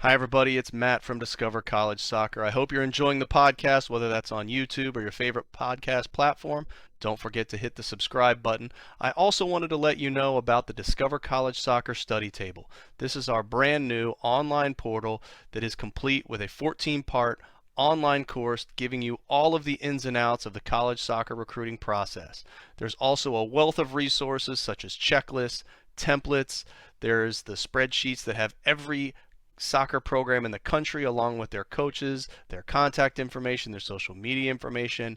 Hi, everybody. It's Matt from Discover College Soccer. I hope you're enjoying the podcast, whether that's on YouTube or your favorite podcast platform. Don't forget to hit the subscribe button. I also wanted to let you know about the Discover College Soccer Study Table. This is our brand new online portal that is complete with a 14-part online course giving you all of the ins and outs of the college soccer recruiting process. There's also a wealth of resources such as checklists, templates. There's the spreadsheets that have every soccer program in the country, along with their coaches, their contact information, their social media information,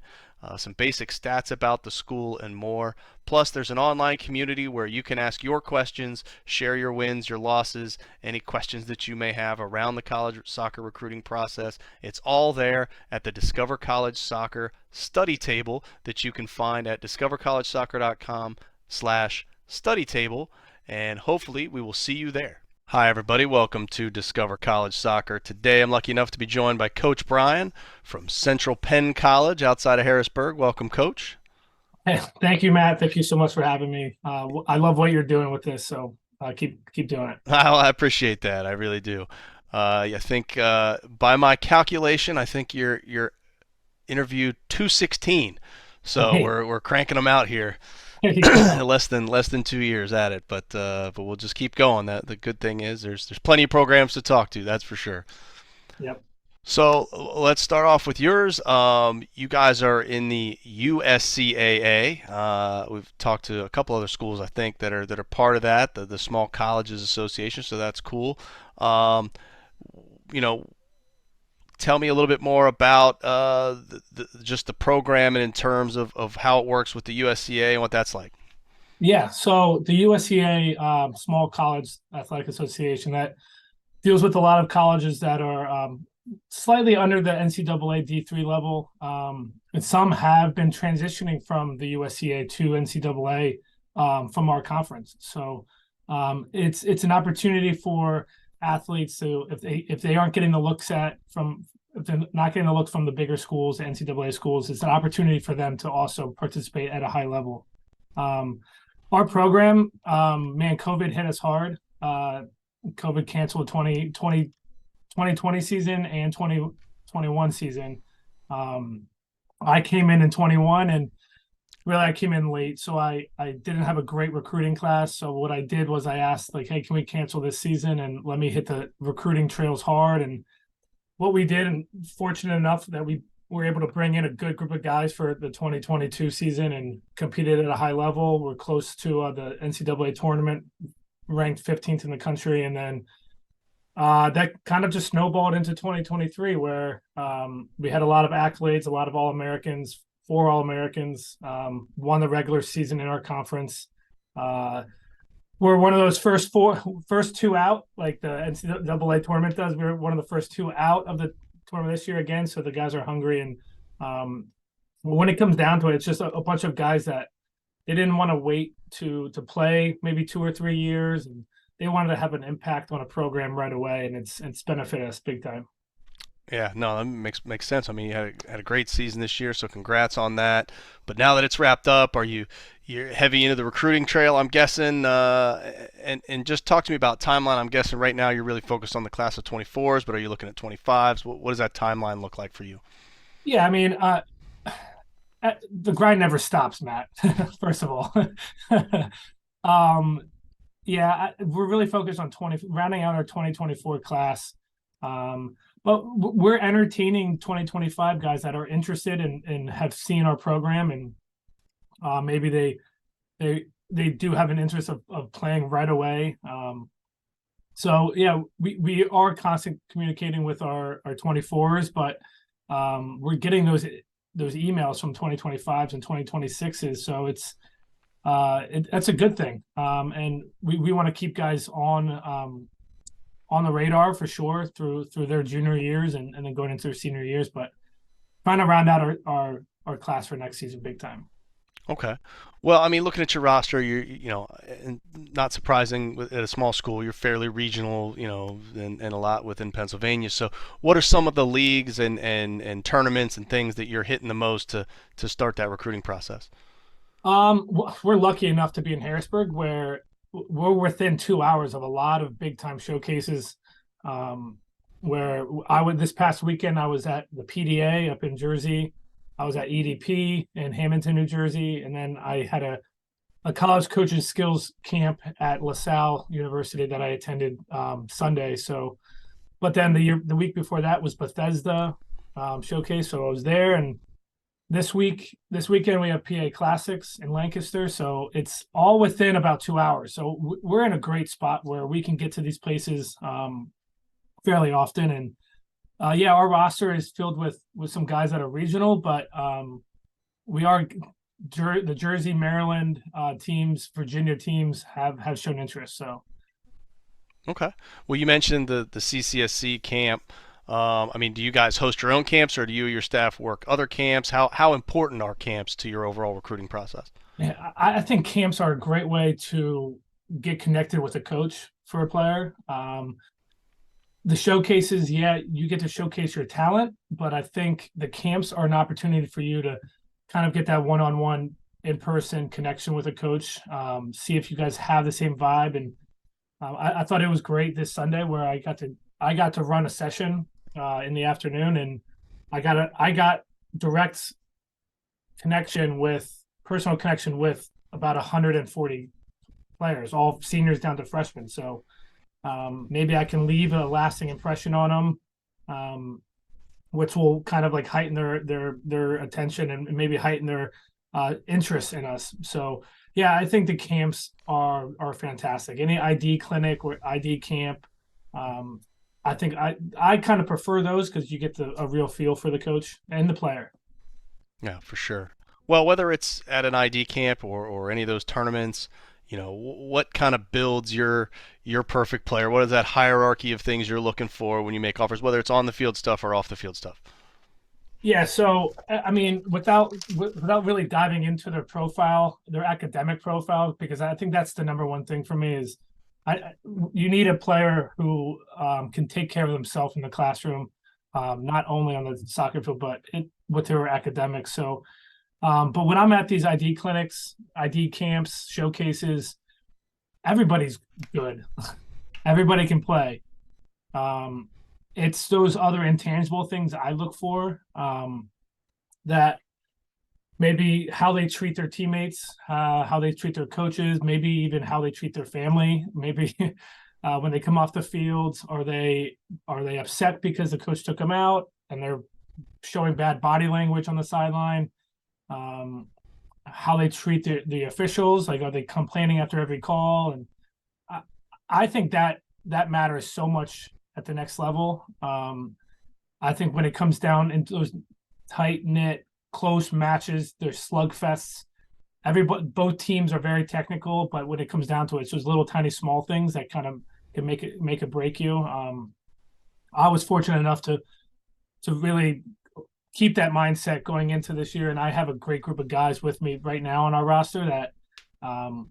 some basic stats about the school, and more. Plus, there's an online community where you can ask your questions, share your wins, your losses, any questions that you may have around the college soccer recruiting process. It's all there at the Discover College Soccer study table that you can find at discovercollegesoccer.com/study table, and hopefully we will see you there. Hi, everybody. Welcome to Discover College Soccer. Today, I'm lucky enough to be joined by Coach Brian from Central Penn College outside of Harrisburg. Welcome, Coach. Hey, thank you, Matt. Thank you so much for having me. I love what you're doing with this, so keep doing it. I appreciate that. I really do. I think by my calculation, I think you're interview 216. So Hey, we're cranking them out here. there you go. less than 2 years at it, but we'll just keep going. That the good thing is there's plenty of programs to talk to. That's for sure. Yep. So let's start off with yours. You guys are in the USCAA. We've talked to a couple other schools, I think, that are part of that, the Small Colleges Association. So that's cool. Um, you know, Tell me a little bit more about just the program and in terms of how it works with the USCA and what that's like. Yeah. So the USCA Small College Athletic Association that deals with a lot of colleges that are slightly under the NCAA D3 level, and some have been transitioning from the USCA to NCAA from our conference. So it's an opportunity for athletes to if they aren't getting the looks at from if they're not getting the looks from the bigger schools, the NCAA schools, it's an opportunity for them to also participate at a high level. Um, our program, man, COVID hit us hard. COVID canceled 2020 season and 2021 season. Um, I came in 21 and really I came in late, so I didn't have a great recruiting class. So what I did was I asked like, hey, can we cancel this season and let me hit the recruiting trails hard? And what we did, and fortunate enough that we were able to bring in a good group of guys for the 2022 season and competed at a high level. We're close to the NCAA tournament, ranked 15th in the country, and then that kind of just snowballed into 2023, where we had a lot of accolades, a lot of All-Americans, 4 All-Americans, won the regular season in our conference. We're one of those first two out, like the NCAA tournament does. We were one of the first two out of the tournament this year again, so the guys are hungry. And when it comes down to it, it's just a bunch of guys that they didn't want to wait to play maybe 2 or 3 years, and they wanted to have an impact on a program right away, and it's benefited us big time. Yeah, no, that makes sense. I mean, you had a great season this year, so congrats on that. But now that it's wrapped up, you're heavy into the recruiting trail, I'm guessing. And just talk to me about timeline. I'm guessing right now you're really focused on the class of 24s, but are you looking at 25s? What does that timeline look like for you? Yeah, I mean, the grind never stops, Matt. First of all, um, yeah, we're really focused on 20 rounding out our 2024 class. But we're entertaining 2025 guys that are interested and have seen our program, and maybe they do have an interest of playing right away. So yeah, we are constant communicating with our 24s, but we're getting those emails from 2025s and 2026s. So that's a good thing. And we want to keep guys on the radar for sure through their junior years and then going into their senior years, but trying to round out our class for next season big time. Okay. Well, I mean, looking at your roster, and not surprising at a small school, you're fairly regional, and a lot within Pennsylvania. So, what are some of the leagues and tournaments and things that you're hitting the most to start that recruiting process? We're lucky enough to be in Harrisburg, where we're within 2 hours of a lot of big time showcases. where I would this past weekend I was at the PDA up in Jersey. I was at EDP in Hamilton, New Jersey, and then I had a college coaches skills camp at LaSalle University that I attended Sunday. So, but then the week before that was Bethesda showcase, so I was there. And this weekend we have PA Classics in Lancaster, so it's all within about 2 hours. So we're in a great spot where we can get to these places fairly often. And yeah, our roster is filled with some guys that are regional, but we are the Jersey, Maryland teams, Virginia teams have shown interest. So Okay. Well, you mentioned the CCSC camp. I mean, do you guys host your own camps, or do you or your staff work other camps? How important are camps to your overall recruiting process? yeah, I think camps are a great way to get connected with a coach for a player. The showcases, yeah, you get to showcase your talent, but I think the camps are an opportunity for you to kind of get that one-on-one in-person connection with a coach, see if you guys have the same vibe. And I thought it was great this Sunday where I got to run a session in the afternoon, and I got direct personal connection with about 140 players, all seniors down to freshmen. So maybe I can leave a lasting impression on them, which will kind of like heighten their attention and maybe heighten their interest in us. So yeah, I think the camps are fantastic. Any ID clinic or ID camp, I think I kind of prefer those because you get a real feel for the coach and the player. Yeah, for sure. Well, whether it's at an ID camp or any of those tournaments, what kind of builds your perfect player? What is that hierarchy of things you're looking for when you make offers, whether it's on the field stuff or off the field stuff? Yeah, so I mean, without really diving into their profile, their academic profile, because I think that's the number one thing for me is you need a player who can take care of themselves in the classroom, not only on the soccer field, but with their academics. So, but when I'm at these ID clinics, ID camps, showcases, everybody's good. Everybody can play. Um, it's those other intangible things I look for, that maybe how they treat their teammates, how they treat their coaches, maybe even how they treat their family. Maybe when they come off the field, are they upset because the coach took them out and they're showing bad body language on the sideline? How they treat the officials, like are they complaining after every call? And I, I think that matters so much at the next level. I think when it comes down into those tight knit, close matches, there's slugfests. Both teams are very technical, but when it comes down to it, it's those little tiny small things that kind of can make it break you. I was fortunate enough to really keep that mindset going into this year, and I have a great group of guys with me right now on our roster that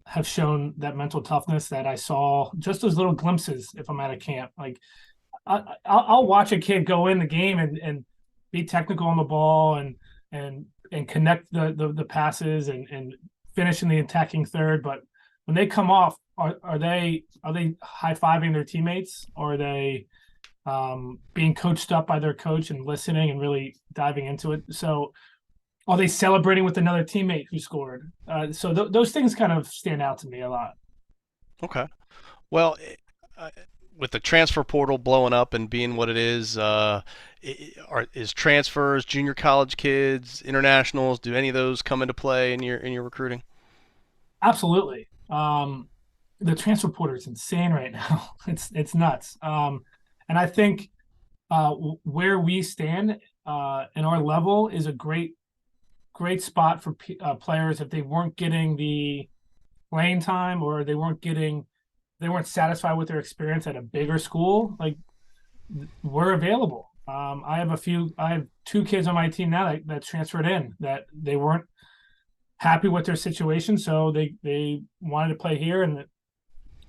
have shown that mental toughness that I saw just those little glimpses if I'm at a camp. Like I'll watch a kid go in the game and be technical on the ball and connect the passes and finish in the attacking third. But when they come off, are they high fiving their teammates, or are they being coached up by their coach and listening and really diving into it? So are they celebrating with another teammate who scored? So those things kind of stand out to me a lot. Okay. Well, uh, with the transfer portal blowing up and being what it is, is transfers, junior college kids, internationals, do any of those come into play in your recruiting? Absolutely. The transfer portal is insane right now. It's nuts. And I think where we stand in our level is a great spot for players if they weren't getting the playing time, or they weren't satisfied with their experience at a bigger school. Like, we're available. I have two kids on my team now that transferred in that they weren't happy with their situation, so they wanted to play here, and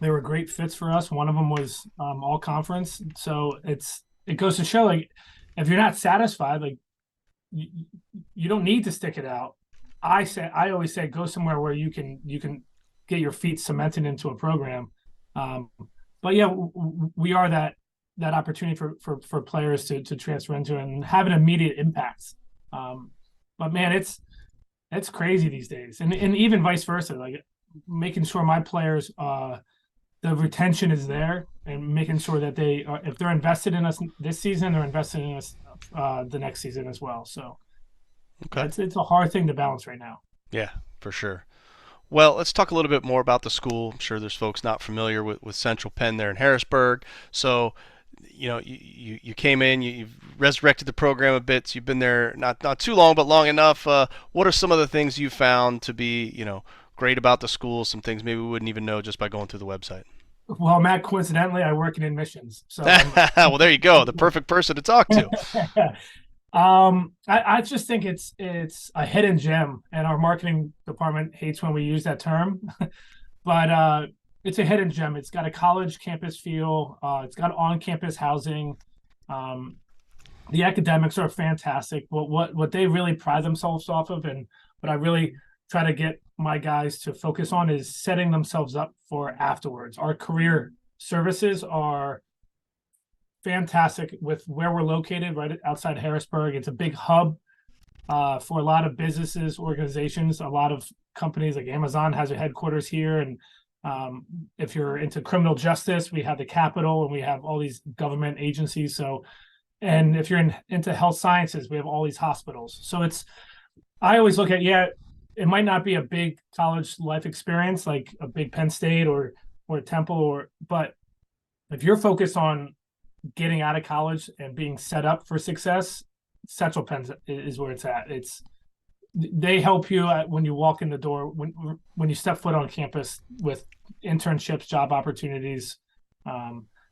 they were great fits for us. One of them was all conference, so it goes to show, like, if you're not satisfied, like, you, you don't need to stick it out. I always say go somewhere where you can get your feet cemented into a program. Um, but yeah, we are that that opportunity for players to transfer into and have an immediate impact. But man, it's crazy these days, and even vice versa. Like making sure my players, the retention is there, and making sure that they are, if they're invested in us this season, they're invested in us the next season as well. So yeah, Okay. it's a hard thing to balance right now. Yeah, for sure. Well, let's talk a little bit more about the school. I'm sure there's folks not familiar with Central Penn there in Harrisburg. So, you came in, you've resurrected the program a bit. So you've been there not too long, but long enough. What are some of the things you found to be, great about the school? Some things maybe we wouldn't even know just by going through the website. Well, Matt, coincidentally, I work in admissions, so Well, there you go. The perfect person to talk to. I just think it's a hidden gem, and our marketing department hates when we use that term, but it's a hidden gem. It's got a college campus feel. It's got on-campus housing. Um, the academics are fantastic. What they really pride themselves off of, and what I really try to get my guys to focus on, is setting themselves up for afterwards. Our career services are fantastic with where we're located, right outside Harrisburg. It's a big hub for a lot of businesses, organizations. A lot of companies like Amazon has a headquarters here, and if you're into criminal justice, we have the Capitol, and we have all these government agencies. So, and if you're into health sciences, we have all these hospitals. So I always look at, it might not be a big college life experience like a big Penn State or Temple, but if you're focused on getting out of college and being set up for success, Central Penn is where it's at. They help you when you walk in the door, when you step foot on campus, with internships, job opportunities.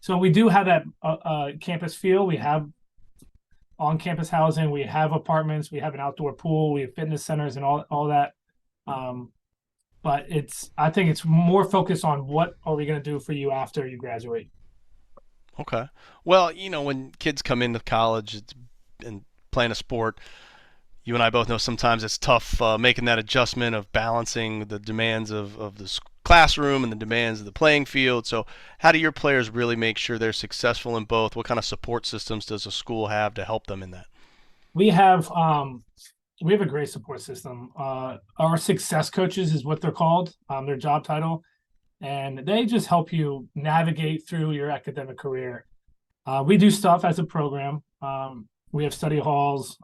So we do have that campus feel. We have on-campus housing, we have apartments, we have an outdoor pool, we have fitness centers, and all that. But I think it's more focused on what are we going to do for you after you graduate. Okay. Well, when kids come into college and playing a sport, you and I both know sometimes it's tough making that adjustment of balancing the demands of the classroom and the demands of the playing field. So how do your players really make sure they're successful in both? What kind of support systems does a school have to help them in that? We have a great support system. Our success coaches is what they're called, their job title, and they just help you navigate through your academic career. We do stuff as a program. We have study halls.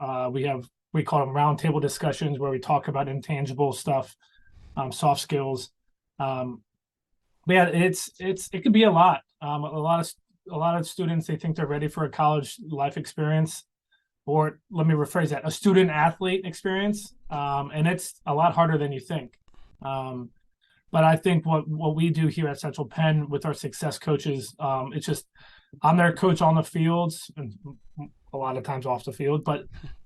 We call them roundtable discussions, where we talk about intangible stuff, soft skills. But yeah, it could be a lot. A lot of students, they think they're ready for a college life experience, or let me rephrase that, a student athlete experience. And it's a lot harder than you think. But I think what we do here at Central Penn with our success coaches, it's just, I'm their coach on the fields and a lot of times off the field, but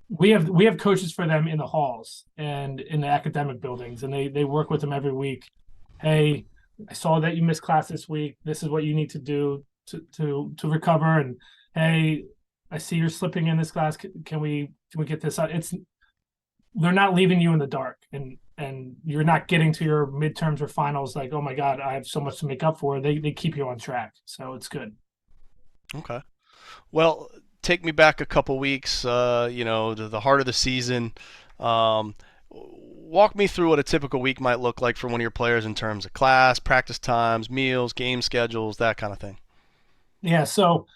we have coaches for them in the halls and in the academic buildings, and they work with them every week. Hey, I saw that you missed class this week. This is what you need to do to recover. And hey, I see you're slipping in this class. Can we get this out? They're not leaving you in the dark, and you're not getting to your midterms or finals like, oh my God, I have so much to make up for. They keep you on track, so it's good. Okay. Well, take me back a couple weeks, to the heart of the season. Walk me through what a typical week might look like for one of your players in terms of class, practice times, meals, game schedules, that kind of thing. Yeah, so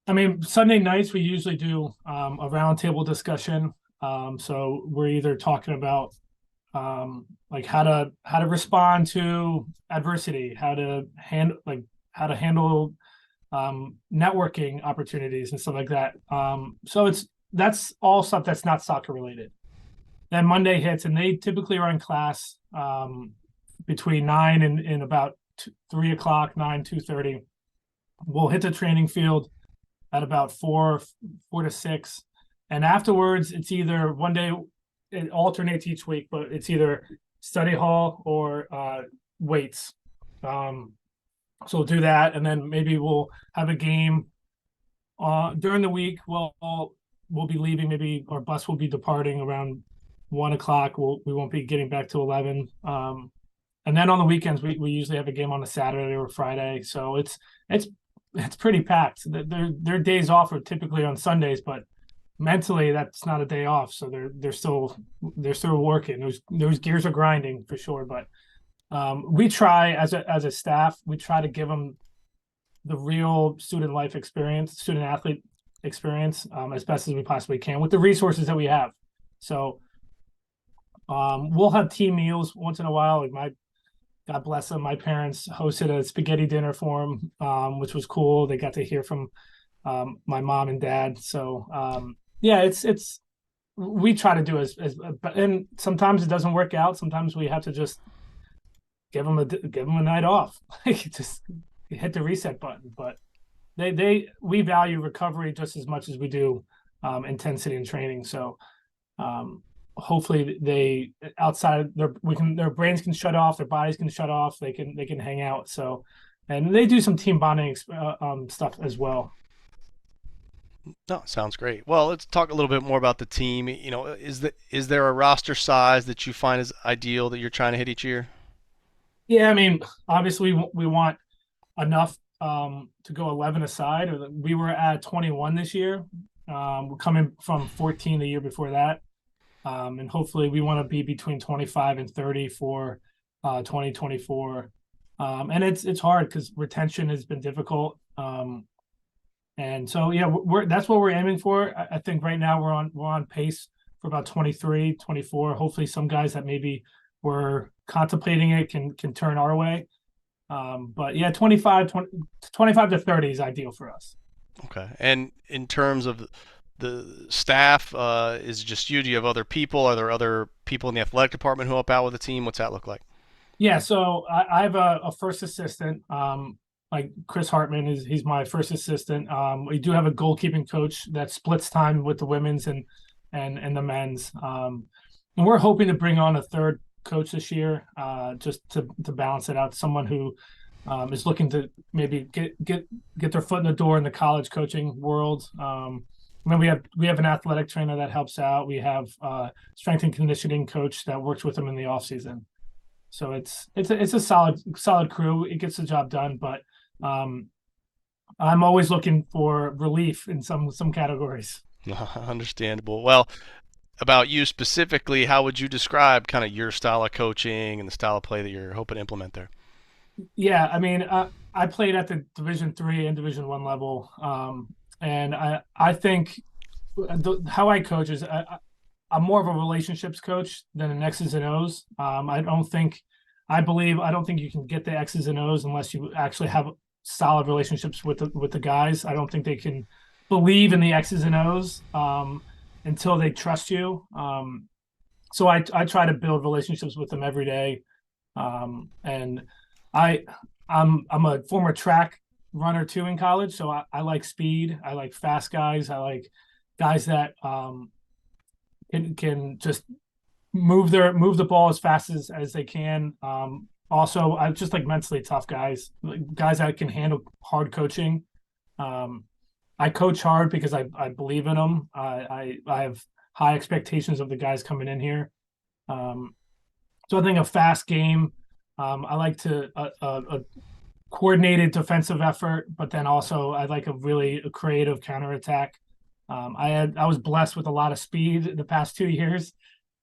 I mean, Sunday nights we usually do a roundtable discussion. So we're either talking about like how to respond to adversity, how to handle networking opportunities and stuff like that. So that's all stuff that's not soccer related. Then Monday hits, and they typically are in class between 9 and about 3 o'clock, 2:30. We'll hit the training field at about 4 to 6. And afterwards, it's either one day, it alternates each week, but it's either study hall or weights. So we'll do that, and then maybe we'll have a game during the week. We'll be leaving. Maybe our bus will be departing around 1 o'clock. We won't be getting back to 11. And then on the weekends, we usually have a game on a Saturday or Friday. So it's it's pretty packed. Their days off are typically on Sundays, but mentally that's not a day off. So they're still working. Those gears are grinding for sure. But we try as a staff, we try to give them the real student life experience, student athlete experience, as best as we possibly can with the resources that we have. So we'll have team meals once in a while. Like God bless them, my parents hosted a spaghetti dinner for them, which was cool. They got to hear from my mom and dad. So yeah, it's we try to do and sometimes it doesn't work out. Sometimes we have to just give them a night off, just hit the reset button. But we value recovery just as much as we do intensity and training. So hopefully they outside their brains can shut off, their bodies can shut off, they can hang out. So and they do some team bonding stuff as well. No, sounds great. Well, let's talk a little bit more about the team. Is there a roster size that you find is ideal that you're trying to hit each year? Yeah, I mean, obviously we want enough to go 11 aside. We were at 21 this year. We're coming from 14 the year before that. And hopefully we want to be between 25 and 30 for 2024. And it's hard because retention has been difficult. And so yeah, that's what we're aiming for. I think right now we're on pace for about 23, 24. Hopefully some guys that maybe were contemplating it can turn our way. But yeah, 25 to 30 is ideal for us. Okay. And in terms of the staff, is it just you? Do you have other people? Are there other people in the athletic department who help out with the team? What's that look like? Yeah, so I have a first assistant. Like Chris Hartman he's my first assistant. We do have a goalkeeping coach that splits time with the women's and the men's. And we're hoping to bring on a third coach this year, just to balance it out. Someone who is looking to maybe get their foot in the door in the college coaching world. And then we have an athletic trainer that helps out. We have strength and conditioning coach that works with them in the off season. So it's a solid crew. It gets the job done, but I'm always looking for relief in some categories. Understandable. Well, about you specifically, how would you describe kind of your style of coaching and the style of play that you're hoping to implement there? Yeah, I mean, I played at the Division 3 and Division 1 level, and I think how I coach is I'm more of a relationships coach than an X's and O's. I don't think you can get the X's and O's unless you actually have solid relationships with the guys. I don't think they can believe in the X's and O's until they trust you. So I try to build relationships with them every day, and I I'm a former track runner too in college, so I like speed. I like fast guys. I like guys that can just move the ball as fast as they can. Also, I just like mentally tough guys, like guys that can handle hard coaching. Um, I coach hard because I believe in them. I have high expectations of the guys coming in here. Um, so I think a fast game. I like a coordinated defensive effort, but then also I like a creative counterattack. I was blessed with a lot of speed the past 2 years,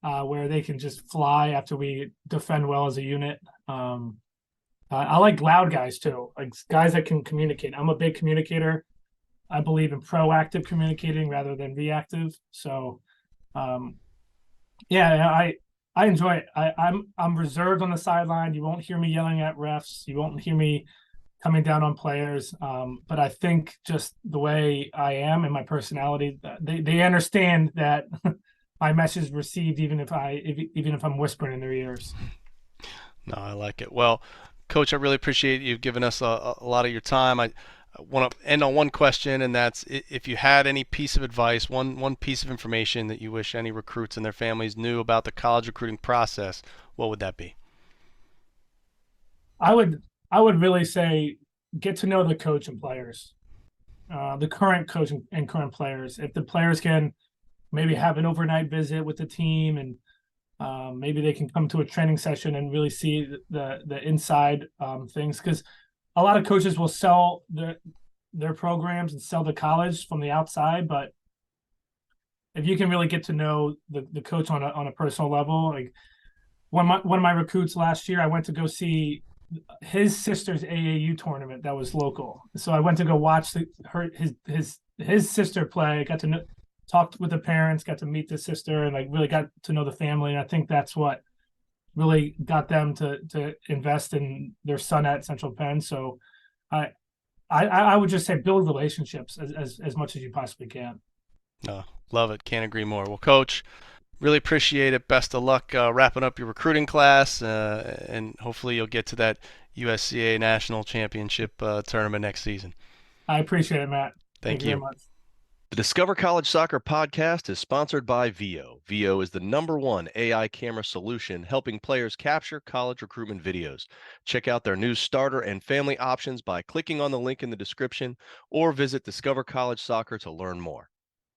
where they can just fly after we defend well as a unit. I like loud guys too, like guys that can communicate. I'm a big communicator. I believe in proactive communicating rather than reactive. So, um, yeah, I enjoy it. I'm reserved on the sideline. You won't hear me yelling at refs. You won't hear me coming down on players. But I think just the way I am and my personality, they understand that my message is received even if I'm whispering in their ears. No, I like it. Well, Coach, I really appreciate you giving us a lot of your time. I want to end on one question, and that's if you had any piece of advice, one piece of information that you wish any recruits and their families knew about the college recruiting process, what would that be? I would really say get to know the coach and players, the current coach and current players. If the players can maybe have an overnight visit with the team and maybe they can come to a training session and really see the inside things, because a lot of coaches will sell their programs and sell the college from the outside, but if you can really get to know the coach on a personal level, like one of my recruits last year, I went to go see his sister's AAU tournament that was local. So I went to go watch his sister play. Got to know, talked with the parents, got to meet the sister, and like really got to know the family. And I think that's what really got them to invest in their son at Central Penn. So I would just say build relationships as much as you possibly can. No, love it. Can't agree more. Well, Coach, really appreciate it. Best of luck wrapping up your recruiting class, and hopefully you'll get to that USCAA National Championship tournament next season. I appreciate it, Matt. Thank you very you. much. The Discover College Soccer podcast is sponsored by VIO. VIO is the #1 AI camera solution helping players capture college recruitment videos. Check out their new starter and family options by clicking on the link in the description or visit Discover College Soccer to learn more.